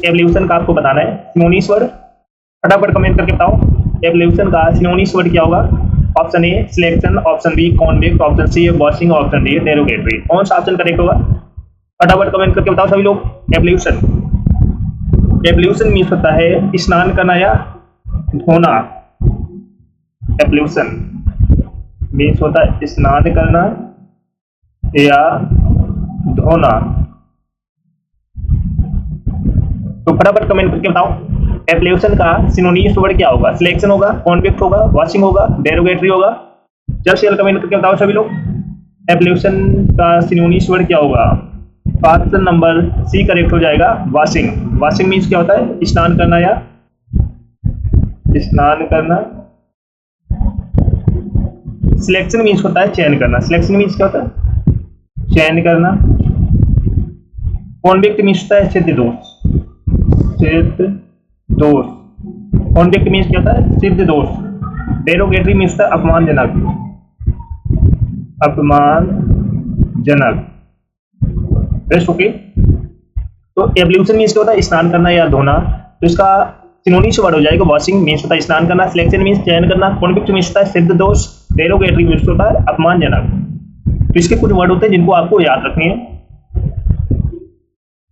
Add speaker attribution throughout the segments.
Speaker 1: Evolution का आपको बताना है सिनोनिम्स वर्ड, फटाफट कमेंट करके बताओ एवोल्यूशन का सिनोनिम्स वर्ड क्या होगा। Option A selection, option B convect, option C washing, option D derogatory. कौन सा ऑप्शन करेक्ट होगा फटाफट कमेंट करके बताओ सभी लोग। एवोल्यूशन, एवोल्यूशन मीन्स होता है स्नान करना या धोना। एवोल्यूशन मीन्स होता है स्नान करना या धोना। तो फटाफट कमेंट करके बताओ एवोल्यूशन का सिनोनिम्स वर्ड क्या होगा। सिलेक्शन होगा, कॉन्वेक्ट होगा, वॉशिंग होगा, डेरोगेटरी होगा। जल्द से जल्द कमेंट करके बताओ सभी लोग एवोल्यूशन का सिनोनिम्स वर्ड क्या होगा। ऑप्शन नंबर सी करेक्ट हो जाएगा, वॉशिंग। वॉशिंग मीन्स क्या होता है स्नान करना या स्नान करना। सिलेक्शन मीन्स होता है चयन करना। सिलेक्शन मीन्स क्या होता है चयन करना। कॉन्वेक्ट मीन्स होता है सिद्ध दोष, सिद्ध दोष। कॉन्वेक्ट मीन्स क्या होता है सिद्ध दोष। डेरोगेटरी मीन्स होता है अपमानजनक, अपमानजनक। Best okay. तो एवोल्यूशन मीन्स क्या होता है स्नान करना या धोना, तो इसका सिनोनिम्स वर्ड हो जाएगा वॉशिंग मीन्स होता है स्नान करना, सिलेक्शन मीन्स चयन करना, कॉन्वेक्ट मीन्स होता है सिद्ध दोष, डेरोगेटरी मीन्स होता है अपमानजनक। तो इसके कुछ वर्ड होते हैं जिनको आपको याद रखने हैं।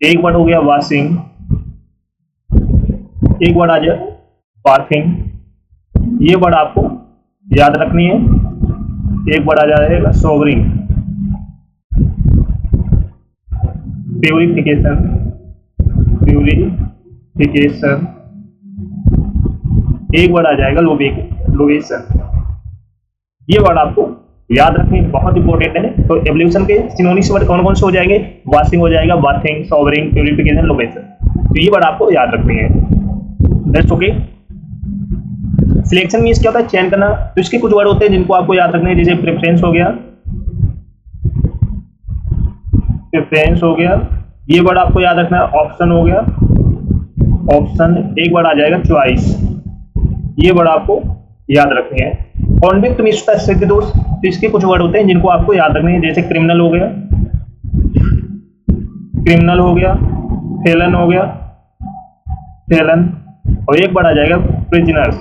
Speaker 1: एक वर्ड हो गया वॉशिंग, एक वर्ड आ जाए बाथिंग, ये वर्ड आपको याद रखनी है। एक वर्ड आ जाएगा सोवरिंग, प्यूरिफिकेशन, प्यूरिफिकेशन। एक वर्ड आ जाएगा लोवेशन। ये वर्ड आपको याद रखने बहुत इंपॉर्टेंट है। तो एवोल्यूशन के सिनोनिम्स वर्ड कौन कौन से हो जाएंगे, वॉशिंग हो जाएगा, बाथिंग, सोवरिंग, प्यूरिफिकेशन, लोवेशन। तो ये वर्ड आपको याद रखनी है। That's okay. सिलेक्शन मीन्स क्या होता है चयन करना, तो इसके कुछ वर्ड होते हैं जिनको आपको याद रखने हैं, जैसे प्रेफरेंस हो गया, प्रेफरेंस हो गया, ये वर्ड आपको याद रखना है। ऑप्शन हो गया, ऑप्शन। एक वर्ड आ जाएगा चॉइस, ये वर्ड आपको याद रखने हैं। कॉन्वेक्ट मीन्स होता है सिद्ध दोष, तो इसके कुछ वर्ड होते हैं जिनको आपको याद रखने हैं, जैसे क्रिमिनल हो गया, क्रिमिनल हो गया, फेलन हो गया, फेलन। और एक वर्ड आ जाएगा प्रिजनर्स,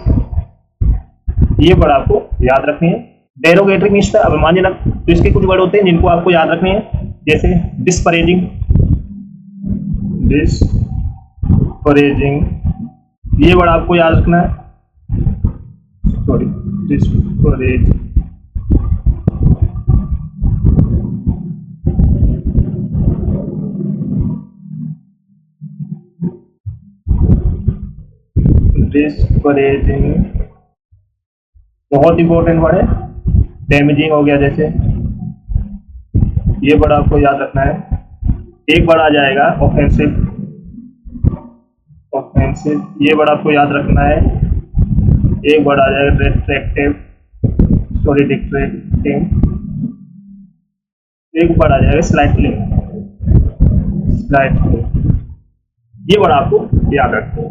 Speaker 1: ये वर्ड आपको याद रखने हैं। डेरोगेटरी मीन्स होता है अपमानजनक, तो इसके कुछ वर्ड होते हैं जिनको आपको याद रखने हैं, जैसे डिस्परेजिंग, डिस्परेजिंग, ये वर्ड आपको याद रखना है। सॉरी, डिस्परेज, डिस्परेजिंग बहुत इंपॉर्टेंट वर्ड है। डैमेजिंग हो गया जैसे, ये वर्ड आपको याद रखना है। एक वर्ड आ जाएगा ऑफेंसिव, ऑफेंसिव, ये वर्ड आपको याद रखना है। एक वर्ड आ जाएगा डिस्ट्रैक्टिव, सॉरी डिस्ट्रैक्टिंग। एक वर्ड आ जाएगा स्लाइटली, स्लाइटली, ये वर्ड आपको याद रखना है।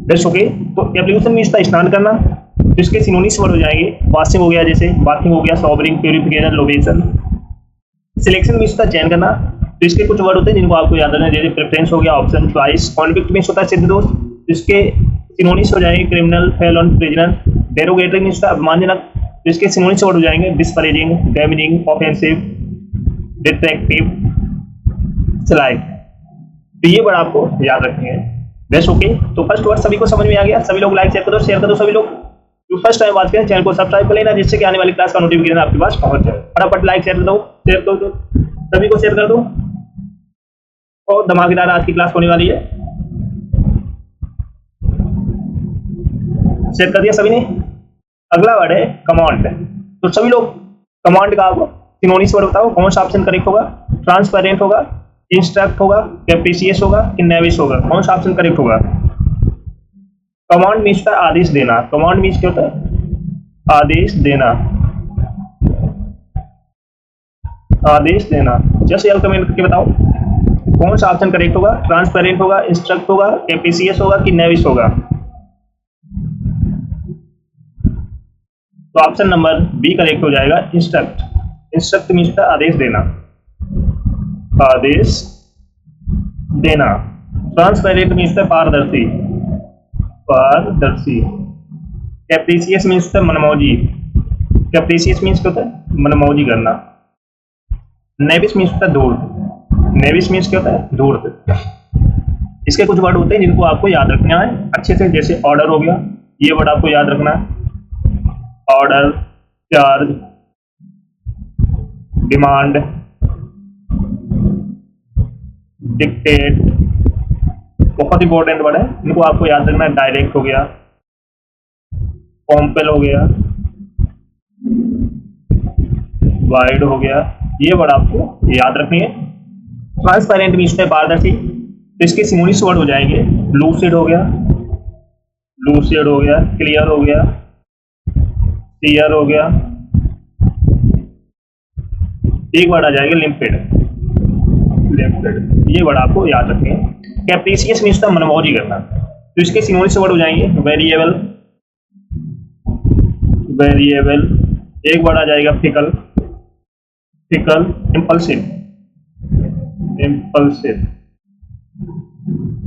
Speaker 1: Best okay. तो एवोल्यूशन मीन्स था स्नान करना, तो इसके सिनोनिम्स वर्ड हो जाएंगे वॉशिंग हो गया, जैसे बाथिंग हो गया, सोवरिंग, प्यूरिफिकेशन, लोवेशन। सिलेक्शन मीन्स होता है चयन करना, तो इसके कुछ वर्ड होते हैं जिनको आपको याद रखना है, जैसे प्रेफरेंस हो गया, ऑप्शन, चॉइस। कॉन्वेक्ट मीन्स होता है सिद्ध दोष, तो इसके सिनोनिम्स हो जाएंगे criminal, fallen, prisoner. Derogatory means होता है अपमानजनक, तो इसके सिनोनिम्स वर्ड हो जाएंगे डिस्परेजिंग, डैमेजिंग, ऑफेंसिव, डिस्ट्रैक्टिव, स्लाइट। तो ये वर्ड आपको याद रखने हैं। Best okay. तो फर्स्ट वर्ड सभी को समझ में आ गया। सभी लोग लाइक शेयर कर दो सभी लोग। तो फर्स्ट टाइम बात करें चैनल को सब्सक्राइब कर लेना, जिससे कि आने वाली क्लास का नोटिफिकेशन आपके पास पहुंच जाए। फटाफट लाइक शेयर कर दो, शेयर कर दो, सभी को शेयर कर दो। और धमाकेदार आज की क्लास होने वाली है। शेयर कर दिया सभी ने। अगला वर्ड है कमांड। तो सभी लोग कमांड का सिनोनिम्स वर्ड बताओ, कौन सा ऑप्शन करेक्ट होगा। ट्रांसपेरेंट होगा, इंस्ट्रक्ट होगा, कैप्रिशियस होगा कि नेविश होगा, कौन सा ऑप्शन करेक्ट होगा। कमांड मीन्स होता है आदेश देना। कमांड मीन्स क्या होता है आदेश देना, आदेश देना। जस्ट यार कमेंट करके बताओ कौन सा ऑप्शन करेक्ट होगा। ट्रांसपेरेंट होगा, इंस्ट्रक्ट होगा, कैप्रिशियस होगा कि नेविश होगा। तो ऑप्शन नंबर बी करेक्ट हो जाएगा, इंस्ट्रक्ट। इंस्ट्रक्ट मीन्स होता है आदेश देना, आदेश देना। ट्रांसपेरेंट मीन्स होता है पारदर्शी, पारदर्शी। कैप्रिसियस मीन्स होता है मनमौजी, कैप्रिसियस मीन्स क्या होता है, मनमौजी करना। नेविस मीन्स होता है धूर्त, नेविस मीन्स क्या होता है, धूर्त। इसके कुछ वर्ड होते हैं जिनको आपको याद रखना है अच्छे से, जैसे ऑर्डर हो गया, ये वर्ड आपको याद रखना है, ऑर्डर, चार्ज, डिमांड, डिक्टेट, बहुत इंपॉर्टेंट वर्ड है, इनको आपको याद रखना है। डायरेक्ट हो गया, कॉम्पेल हो गया, वाइड हो गया, ये वर्ड आपको याद रखनी है। ट्रांसपेरेंट मीन्स है पारदर्शी, तो इसके सिनोनिम्स वर्ड हो जाएंगे, लूसिड हो गया, लूसिड हो गया, क्लियर हो गया, क्लियर हो गया, एक वर्ड आ जाएगा लिम्पिड, लिम्पिड, ये वर्ड आपको याद रखने हैं। कैप्रिसियस मीन्स था मनमौजी करना, तो इसके सिनोनिम्स वर्ड हो जाएंगे वेरिएबल, वेरिएबल, एक वर्ड आ जाएगा फिकल, फिकल, इम्पल्सिव, इम्पल्सिव,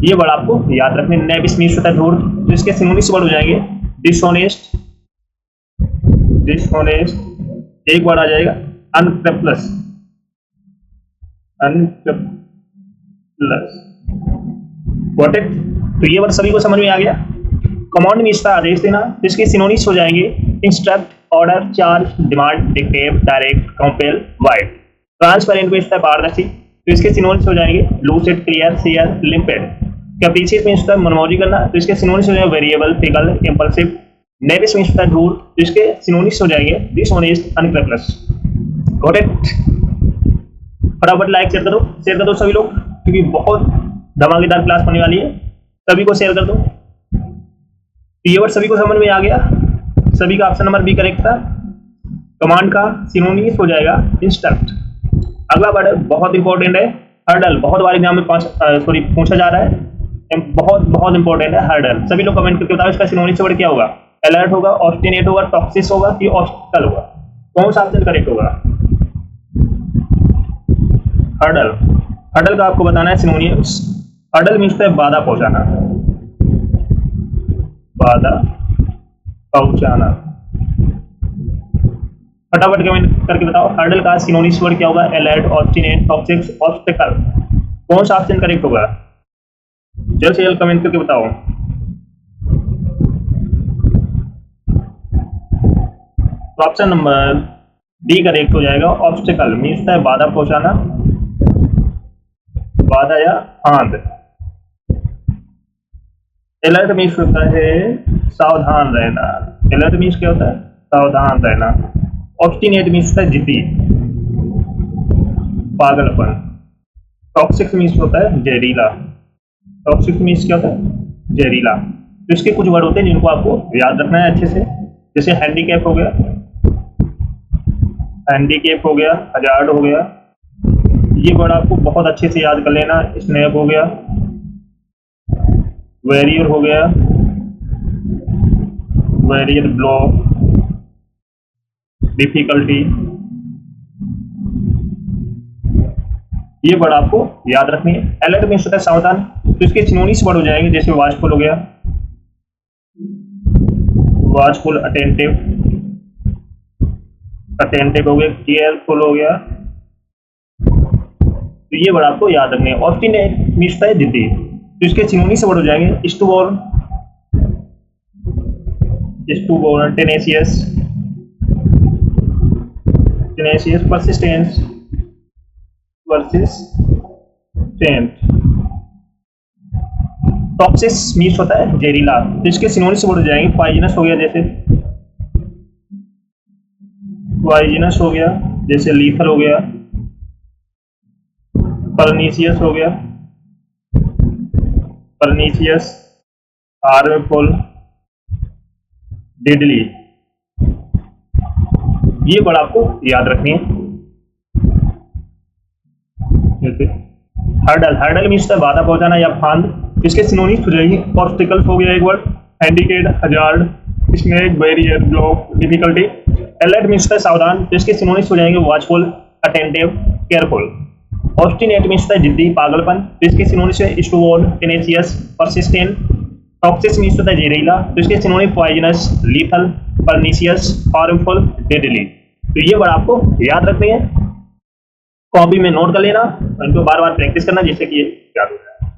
Speaker 1: ये वर्ड आपको याद रखने। नेविस मीन्स होता है धूर्त, तो इसके सिनोनिम्स वर्ड हो जाएंगे डिसऑनेस्ट, डिसऑनेस्ट, एक वर्ड आ जाएगा अनस्क्रैपलेस, अनस्क्रैपलेस, गॉट इट। तो ये वर्ड सभी को समझ में आ गया। कमांड मीन्स था आदेश देना, तो इसके सिनोनिम्स हो जाएंगे instruct, order, charge, demand, dictate, direct, compel, wide. Transparent means था पारदर्शी, तो इसके सिनोनिम्स हो जाएंगे lucid, clear, sheer, limpid. Capricious means था मनमौजी करना, तो इसके सिनोनिम्स हो जाएंगे variable, fickle, impulsive. Knavish means था धूर्त, तो इसके सिनोनिम्स हो जाएंगे डिसऑनेस्ट, अनस्क्रैपलेस, गॉट इट। फटाफट लाइक शेयर कर दो सभी लोग, क्योंकि बहुत धमाकेदार क्लास होने वाली है, सभी को शेयर कर दो। ये वर्ड सभी को समझ में आ गया, सभी का ऑप्शन नंबर बी करेक्ट था। कमांड का सिनोनिम्स हो जाएगा इंस्ट्रक्ट। अगला वर्ड बहुत इंपॉर्टेंट है, हर्डल, बहुत बार एग्जाम में पूछा जा रहा है, बहुत बहुत इंपॉर्टेंट है हर्डल। सभी लोग कमेंट करके बताओ इसका सिनोनिम्स वर्ड क्या होगा। अलर्ट होगा, ऑब्स्टिनेट होगा, टॉक्सिस होगा कि ऑब्स्टिकल होगा, कौन सा ऑप्शन करेक्ट होगा। हर्डल, हर्डल का आपको बताना है सिनोनिम्स। हर्डल मीन्स है बाधा पहुंचाना, बाधा पहुंचाना। फटाफट कमेंट करके बताओ हर्डल का सिनोनिम्स वर्ड क्या होगा। अलर्ट, ऑब्स्टिनेट, टॉक्सिक, ऑब्स्टिकल, कौन सा ऑप्शन करेक्ट होगा। जल्द से जल्द कमेंट करके बताओ। तो ऑप्शन नंबर डी करेक्ट हो जाएगा। ऑब्स्टिकल मीन्स है बाधा पहुंचाना, बाधा या फांद। अलर्ट मीन्स होता है सावधान रहना, अलर्ट मीन्स क्या होता है, सावधान रहना। ऑब्स्टिनेट मीन्स होता है जिद्दी, पागलपन। टॉक्सिक मीन्स होता है जहरीला, टॉक्सिक मीन्स क्या होता है, जहरीला। तो इसके कुछ वर्ड होते हैं जिनको आपको याद रखना है अच्छे से, जैसे हैंडीकैप हो गया, हैंडीकैप हो गया, हजार्ड हो गया, ये वर्ड आपको बहुत अच्छे से याद कर लेना। स्नैप हो गया, वेरियर हो गया, वेरियर ब्लॉक, डिफिकल्टी, ये वर्ड आपको याद रखनी है। अलर्ट मीन्स होता है सावधान, तो इसके सिनोनिम्स वर्ड हो जाएंगे, जैसे वाचफुल हो गया, वाचफुल, अटेंटिव, अटेंटिव हो गया, केयरफुल हो गया, तो ये वर्ड आपको याद रखने हैं। ऑब्स्टिनेट मीन्स है जिद्दी, तो इसके सिनोनिम्स वर्ड हो जाएंगे स्टूबोर्न, स्टूबोर्न, tenacious, tenacious, persistence, persistent. Toxic means होता है जहरीला, तो इसके सिनोनिम्स वर्ड हो जाएंगे पॉइजनस हो गया, जैसे पॉइजनस हो गया, जैसे लीथल हो गया, परनीशियस हो गया, परनीशियस, हार्मफुल, डेडली, ये वर्ड आपको याद रखनी है। जैसे हर्डल, हर्डल मीन्स है बाधा पहुंचाना या फांद, इसके सिनोनिम्स हो जाएंगे ऑब्स्टिकल्स हो गया एक word, handicap, hazard, snag, barrier, block, difficulty. Alert means है सावधान, तो इसके सिनोनिम्स हो जाएंगे watchful, attentive, careful. Obstinate means होता है जिद्दी, पागलपन, तो इसके सिनोनिम्स है stubborn, tenacious, persistent. Toxic means होता है जहरीला, तो इसके synonym poisonous, lethal, pernicious, harmful, deadly. तो ये वर्ड आपको याद रखनी है, कॉपी में नोट कर लेना, इनको बार बार प्रैक्टिस करना जिससे कि ये याद हो जाए।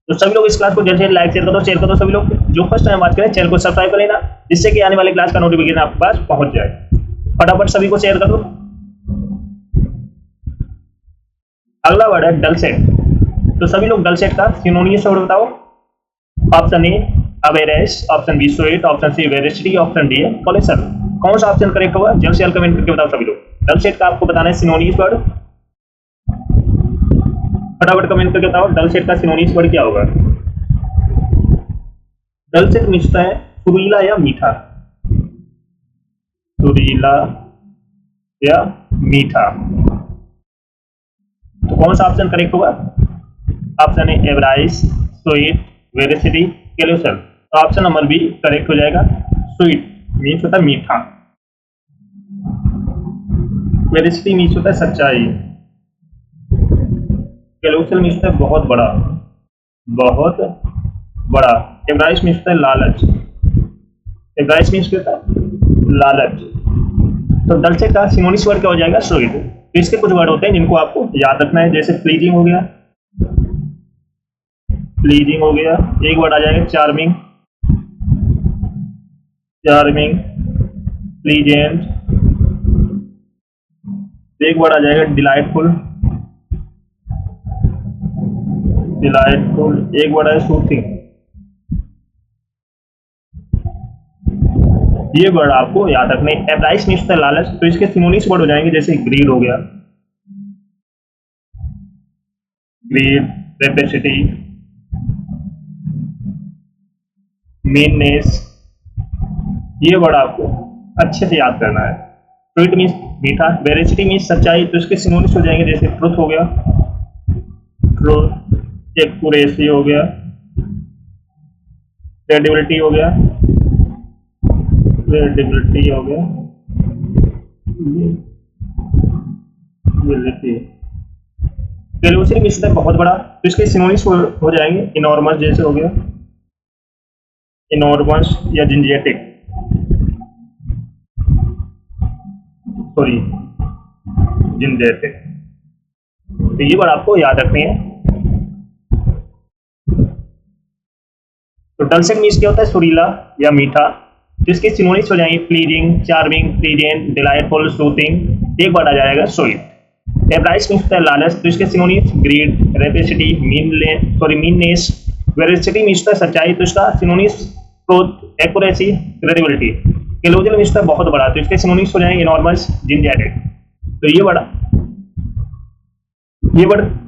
Speaker 1: तो सभी लोग इस क्लास को जल्द से जल्द लाइक शेयर कर दो सभी लोग। जो फर्स्ट टाइम बात करें चैनल को सब्सक्राइब कर लेना, जिससे कि आने वाले क्लास का नोटिफिकेशन आपके पास पहुंच जाए। फटाफट सभी को शेयर कर दो। अगला वर्ड है डलसेट। तो सभी लोग डलसेट का सिनोनिम्स वर्ड बताओ। Option A averse, option B sweet, option C veracity, option D pollution. कौन सा ऑप्शन करेक्ट होगा जल्द से जल्द कमेंट करके बताओ सभी लोग। डलसेट का आपको बताना है सिनोनिम्स वर्ड, फटाफट कमेंट करके बताओ डलसेट का सिनोनिम्स वर्ड क्या होगा। डलसेट मीन्स है सुरीला या मीठा, सुरीला या मीठा। तो कौन सा ऑप्शन करेक्ट होगा। Option A avarice, sweet, veracity, callous. तो ऑप्शन नंबर बी करेक्ट हो जाएगा। स्वीट मीन्स होता है मीठा, वेरिसिटी मीन्स होता है सच्चाई, कैल्यूसल मीन्स होता है बहुत बड़ा, बहुत बड़ा। एवराइस मीन्स होता है लालच, एवराइस मीन्स क्या होता है लालच। तो डलसेट का सिनोनिम्स वर्ड क्या हो जाएगा स्वीट। तो इसके कुछ वर्ड होते हैं जिनको आपको याद रखना है, जैसे प्लीजिंग हो गया, प्लीजिंग हो गया। एक वर्ड आ जाएगा चार्मिंग, चार्मिंग, प्लीजेंट। एक वर्ड आ जाएगा डिलाइटफुल, डिलाइटफुल। एक वर्ड है सूथिंग। ये वर्ड आपको याद रखने। एवराइस मीन्स होता है लालच, तो इसके सिनोनिम्स वर्ड हो जाएंगे जैसे ग्रीड हो गया, ग्रीड, रेपेसिटी, मीननेस। ये वर्ड आपको अच्छे से याद करना है। स्वीट मीन्स मीठा, वेरिसिटी मीन्स सच्चाई, तो इसके सिनोनिम्स हो जाएंगे जैसे ट्रुथ हो गया, ट्रुथ, एक्यूरेसी हो गया, क्रेडिबिलिटी हो गया, क्रेडिबिलिटी हो गया, कैल्यूसल मीन्स बहुत बड़ा, तो इसके सिनोनिम्स हो जाएंगे इनॉर्मस जैसे हो गया, इनॉर्मस या जिंजियाटिक, सॉरी जिंजियाटिक। तो ये वर्ड आपको याद रखनी है। तो डलसेट मीन्स क्या होता है सुरीला या मीठा, तो इसके सिनोनिम्स हो जाएंगे pleasing, charming, pleasant, delightful, soothing. एक वर्ड आ जाएगा स्वीट। एवराइस मीन्स होता है लालच, तो इसके synonyms greed, rapacity, meanness, veracity means होता है सच्चाई, तो इसका synonyms truth, accuracy, credibility. Callous means होता है बहुत बड़ा, तो इसके सिनोनिम्स हो जाएंगे इनॉर्मस, जिंजियाटिक। तो ये वर्ड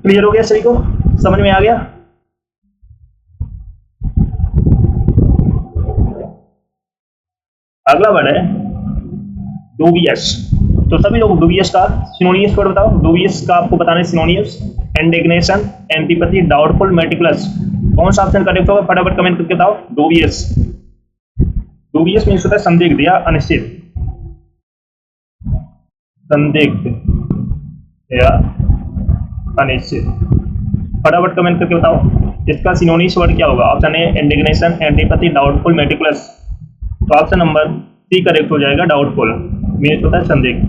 Speaker 1: क्लियर हो गया सभी को, समझ में आ गया। अगला वर्ड है डूबियस। तो सभी लोग डूबियस का सिनोनिम्स वर्ड बताओ। डूबियस का आपको बताना है synonyms indignation, antipathy, doubtful, meticulous. कौन सा ऑप्शन करेक्ट होगा फटाफट कमेंट करके बताओ। डूबियस, डूबियस मीन्स होता है संदिग्ध या अनिश्चित, संदिग्ध या अनिश्चित। फटाफट कमेंट करके बताओ इसका सिनोनिम्स वर्ड क्या होगा। ऑप्शन ए इंडिग्नेशन, एंटीपैथी, डाउटफुल, मेटिकुलस। तो ऑप्शन नंबर सी करेक्ट हो जाएगा। डाउटफुल मीन्स होता है संदिग्ध,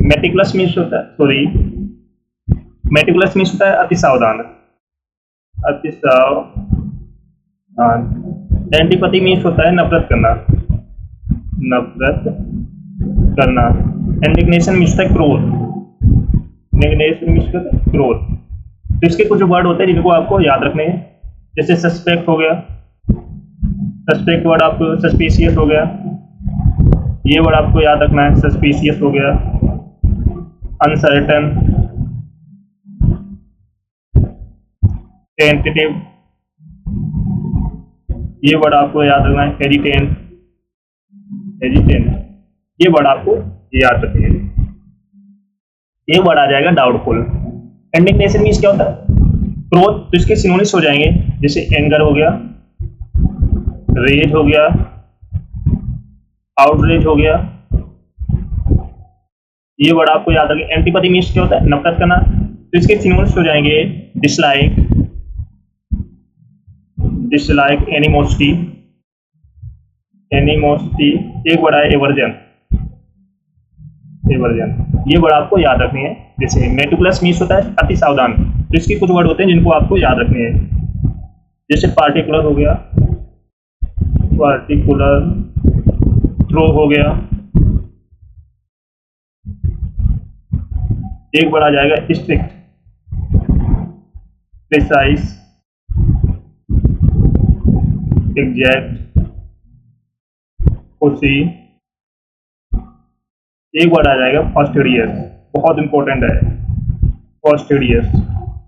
Speaker 1: मेटिकुलस मीन्स होता है, सॉरी मेटिकुलस मीन्स होता है अति सावधान, अति सावधान। एंटीपैथी मीन्स होता है नफरत करना, नफरत करना। इंडिग्नेशन मीन्स होता है क्रोध, इंडिग्नेशन मीन्स होता है क्रोध। तो इसके कुछ वर्ड होते हैं जिनको आपको याद रखने हैं, जैसे सस्पेक्ट हो गया, सस्पेक्ट वर्ड आपको सस्पिशियस हो गया, ये वर्ड आपको याद रखना है, सस्पिशियस हो गया, अनसर्टन, टेंटेटिव, ये वर्ड आपको याद रखना है, हेजिटेंट, हेजिटेंट। ये वर्ड आपको याद रखिए। ये वर्ड आ जाएगा डाउटफुल। इंडिग्नेशन मीन्स क्या होता है क्रोध, तो इसके सिनोनिम्स हो जाएंगे जैसे एंगर हो गया, रेज हो गया, आउटरेज हो गया, ये वर्ड आपको याद रखिए। एंटीपैथी मीन्स क्या होता है? नफरत करना। तो इसके सिनोनिम्स हो जाएंगे डिसलाइक, डिसलाइक, एनिमोसिटी, एनिमोसिटी। एक वर्ड है एवर्जन, एवर्जन। ये वर्ड आपको याद रखनी है। जैसे मेटिकुलस मीन्स होता है अति सावधान। तो इसके कुछ वर्ड होते हैं जिनको आपको याद रखने हैं। जैसे पार्टिकुलर हो गया, पार्टिकुलर, थ्रो हो गया। एक वर्ड आ जाएगा स्ट्रिक्ट, प्रिसाइज, एग्जैक्ट, फोर्सी। एक वर्ड आ जाएगा फास्टिडियस, बहुत इंपॉर्टेंट है फास्टिडियस,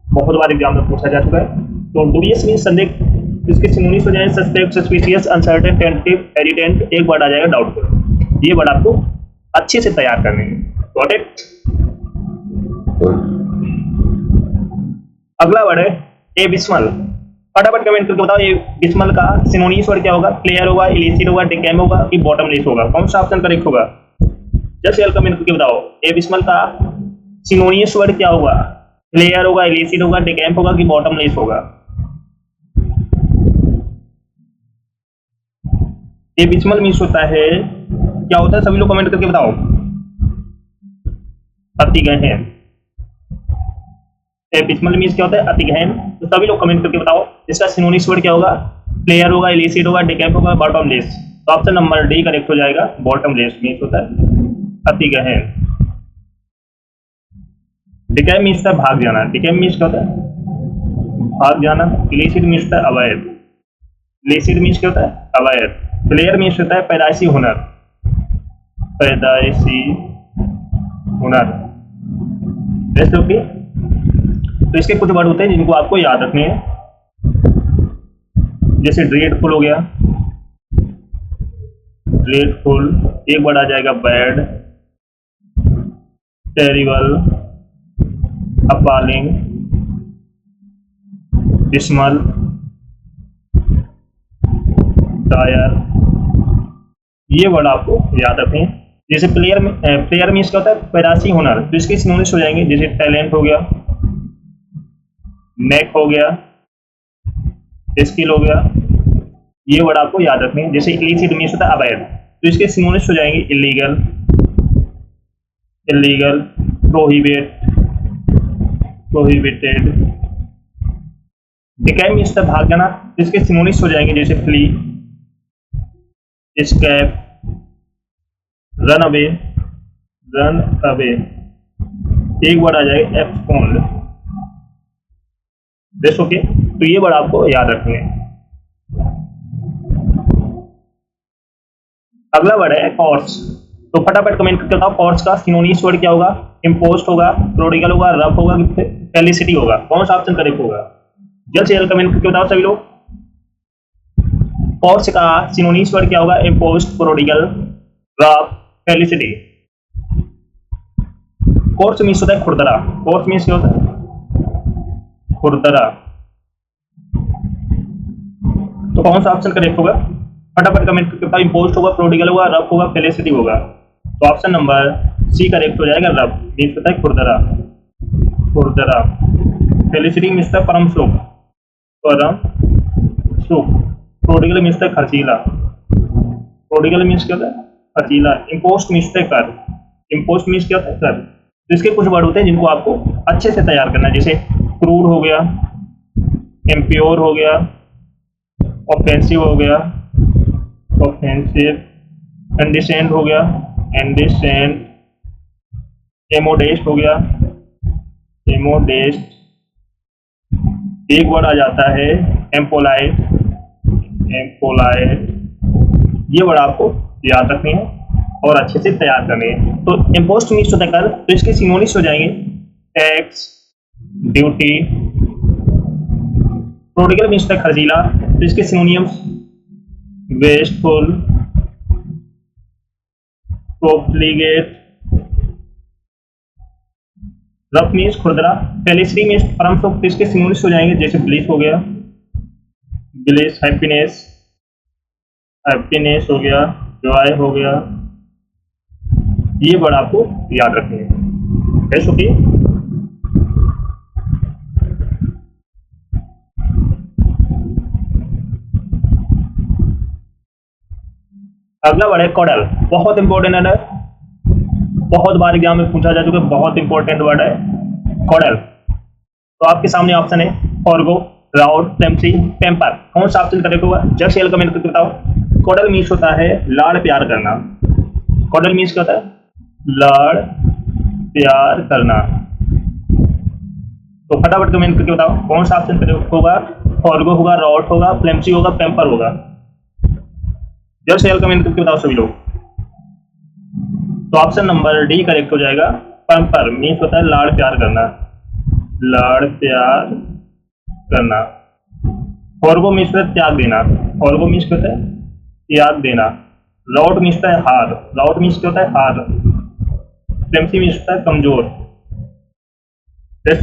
Speaker 1: बहुत बार एग्जाम में पूछा जा चुका है। तो डूबियस मीन संदिग्ध, इसके सिनोनिम्स हो जाएंगे सस्पेक्ट, सस्पिशियस, अनसर्टेन, टेंटेटिव, हेरिटेंट। एक वर्ड आ जाएगा डाउटफुल। ये वर्ड आपको अच्छे से तैयार करने हैं। Got it? अगला वर्ड है एबिस्मल। फटाफट कमेंट करके बताओ एबिस्मल का सिनोनिम्स वर्ड क्या होगा? क्लियर होगा, इलिसिट होगा, डिकैम होगा कि बॉटमलेस होगा? कौन सा ऑप्शन करेक्ट होगा? जल्द से जल्द कमेंट करके बताओ एबिस्मल का सिनोनिम्स वर्ड क्या होगा? क्लियर होगा, इलिसिट होगा, डिकैम्प होगा कि बॉटमलेस होगा? एबिस्मल मीन्स होता है, क्या होता है? सभी लोग कमेंट करके बताओ। अति गहन। एबिस्मल मीन्स क्या होता है? अति गहन। तो सभी लोग कमेंट करके बताओ इसका सिनोनिम्स वर्ड क्या होगा? क्लियर होगा, इलिसिट होगा, डिकैम्प होगा, बॉटमलेस? तो ऑप्शन नंबर डी करेक्ट हो जाएगा। बॉटमलेस मीन्स होता है अति गहन। डिकैम्प मीन्स होता है भाग जाना। डिकैम्प मीन्स क्या होता है? भाग जाना। इलिसिट मीन्स होता है अवैध। इलिसिट मीन्स क्या होता है? अवैध। क्लियर मीन्स होता है पैदाइशी हुनर, पैदाइशी हुनर। ओके। तो इसके कुछ वर्ड होते हैं जिनको आपको याद रखने हैं। जैसे ड्रेडफुल हो गया, ड्रेडफुल। एक वर्ड आ जाएगा bad, terrible, appalling, dismal, dire. ये वर्ड आपको याद रखने हैं। जैसे प्लेयर में, प्लेयर मीन्स क्या होता है? पैदाइशी हुनर। तो इसके सिनोनिम्स हो जाएंगे जैसे टैलेंट हो गया, नेक हो गया, स्किल हो गया। ये वर्ड आपको याद रखने हैं। जैसे इलिसिट मीन्स होता है अवैध। तो इसके सिनोनिम्स हो जाएंगे illegal, illegal, prohibit, prohibited. Decamp means होता है भाग जाना। इसके सिनोनिम्स हो जाएंगे जैसे flee, escape, run away, run away. एक वर्ड आ जाएगा एब्सकॉन्ड। This okay. तो ये वर्ड आपको याद रखने हैं। अगला वर्ड है कॉर्स। तो फटाफट कमेंट करके बताओ कॉर्स का सिनोनिम्स वर्ड क्या होगा? इम्पोस्ट होगा, प्रोडिगल होगा, रफ होगा कि फेलिसिटी होगा? कौन सा ऑप्शन करेक्ट होगा? जल्द से जल्द कमेंट करके बताओ सभी लोग। कॉर्स का सिनोनिम्स वर्ड क्या होगा? Imposed, prodigal, rough, felicity. Course means होता है खुरदरा। कोर्स मीन्स क्या होता है? खुरदरा। तो कौन सा ऑप्शन करेक्ट होगा? फटाफट कमेंट करके बताओ। इम्पोस्ट होगा, प्रोडिगल होगा, रफ होगा, फेलिसिटी होगा? तो ऑप्शन नंबर सी करेक्ट हो जाएगा। रफ मीन्स होता है खुरदरा, खुरदरा। फेलिसिटी मीन्स होता है परम सुख, परम सुख। प्रोडिगल मीन्स होता है खर्चीला, प्रोडिगल मीन्स क्या होता है? खर्चीला। इम्पोस्ट मीन्स होता है कर, इम्पोस्ट मीन्स क्या होता है? कर। तो इसके कुछ वर्ड होते हैं जिनको आपको अच्छे से तैयार करना है। जैसे क्रूड हो गया, इम्प्योर हो गया, ऑफेंसिव हो गया, ऑफेंसिव, इंडिसेंट हो गया, इंडिसेंट, एमोडेस्ट हो गया, एमोडेस्ट। एक वर्ड आ जाता है एम्पोलाइट, एम्पोलाइट। ये वर्ड आपको याद रखनी है और अच्छे से तैयार करनी है। तो इम्पोस्ट मीन्स होता है कर। तो इसके सिनोनिम्स हो जाएंगे टैक्स, ड्यूटी। प्रोडिगल मीन्स होता है खर्चीला। तो इसके synonyms wasteful, profligate. Rough means खुरदरा। फेलिसिटी मीन्स परम सुख। तो इसके सिनोनिम्स हो जाएंगे जैसे ब्लिस हो गया, ब्लिस, हैप्पीनेस, हैप्पीनेस हो गया, जॉय हो गया, ये वर्ड आपको याद रखने हैं। That's okay. अगला वर्ड है कॉडल। बहुत इंपॉर्टेंट वर्ड है, बहुत बार एग्जाम में पूछा जा चुका है, बहुत इंपॉर्टेंट वर्ड है कॉडल। तो आपके सामने ऑप्शन है फॉरगो, राउड, टेम्पसी, टेम्पर। कौन सा ऑप्शन करेक्ट होगा? जस्ट सेल कमेंट करके बताओ। कॉडल मीन्स होता है लाड़ प्यार करना। कॉडल मीन्स क्या होता है? लाड़ प्यार करना। तो फटाफट कमेंट करके बताओ कौन सा ऑप्शन करेक्ट होगा? फॉरगो होगा, राउड होगा, फ्लेम्सी होगा, पेम्पर होगा? जस्ट सेल कमेंट करके बताओ सभी लोग। तो ऑप्शन नंबर डी करेक्ट हो जाएगा। पेम्पर मीन्स होता है लाड़ प्यार करना, लाड़ प्यार करना। फॉरगो मीन्स होता है त्याग देना, फॉरगो मीन्स होता है त्याग देना। राउड मीन्स होता है हार, राउड मीन्स होता है हार। फ्लेम्सी मीन्स होता है कमजोर।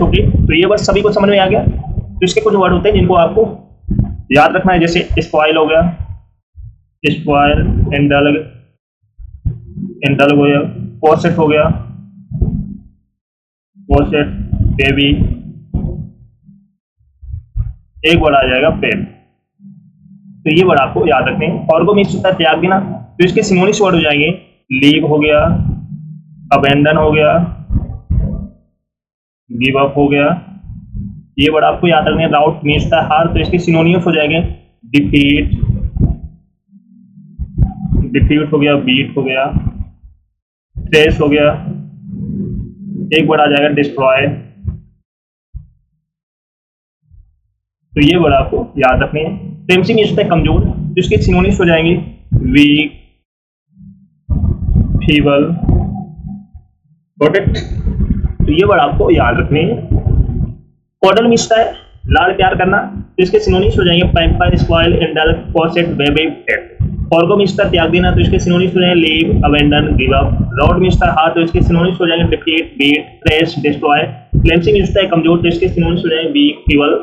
Speaker 1: ओके, तो ये वर्ड सभी को समझ में आ गया। तो इसके कुछ वर्ड होते हैं जिनको आपको याद रखना है, जैसे स्पॉइल हो गया, स्पॉइल, इंडल्ग, इंडल्ग हो गया, कॉर्सेट हो गया, कॉर्सेट, बेबी। एक वर्ड आ जाएगा पेन। तो ये वर्ड आपको याद रखने हैं। फॉरगो मीन्स होता है त्याग देना, तो इसके सिनोनिम्स वर्ड हो जाएंगे लीव हो गया, अबेंडन हो गया, गिव अप हो गया। ये वर्ड आपको याद रखने हैं। राउट मीन्स होता है हार, तो इसके सिनोनिम्स हो जाएंगे डिफीट, डिफीट हो गया, बीट हो गया, ट्रेस हो गया। एक वर्ड आ जाएगा डिस्ट्रॉय। तो ये वर्ड आपको याद रखने हैं। टेम्पसी मीन्स होता है कमजोर, तो इसके सिनोनिम्स हो जाएंगे वीक, फीबल, गॉट इट। तो ये वर्ड आपको याद रखने हैं। कॉडल मीन्स होता है लाड़ प्यार करना, तो इसके सिनोनिम्स हो जाएंगे pamper, spoil, indulge, cosset, baby, pet. Forgo means होता है त्याग देना, तो इसके सिनोनिम्स हो जाएंगे leave, abandon, give up. Rout means होता है हार, तो इसके सिनोनिम्स हो जाएंगे defeat, beat, thrash, destroy. Flimsy means होता है कमजोर, तो इसके सिनोनिम्स हो जाएंगे वीक, फीबल।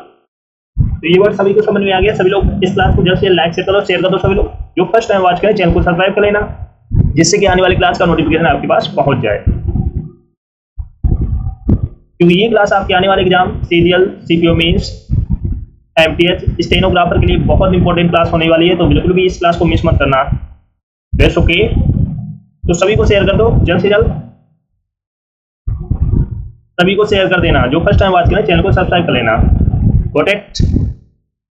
Speaker 1: तो ये वर्ड सभी को समझ में आ गया। सभी लोग इस क्लास को जल्द से लाइक से करो, शेयर कर दो। सभी लोग जो फर्स्ट टाइम वॉच करें चैनल को सब्सक्राइब कर लेना, जिससे कि आने वाली क्लास का नोटिफिकेशन आपके पास पहुंच जाए। क्योंकि ये क्लास आपके आने वाले exam serial, CPO mains, MTS, stenographer के लिए बहुत इंपॉर्टेंट क्लास होने वाली है, तो बिल्कुल भी इस क्लास को मिस मत करना। बेस्ट ओके, तो सभी को शेयर कर दो जल्द से जल्द, सभी को शेयर कर देना। जो फर्स्ट टाइम वॉच करें चैनल को सब्सक्राइब कर लेना। Got it.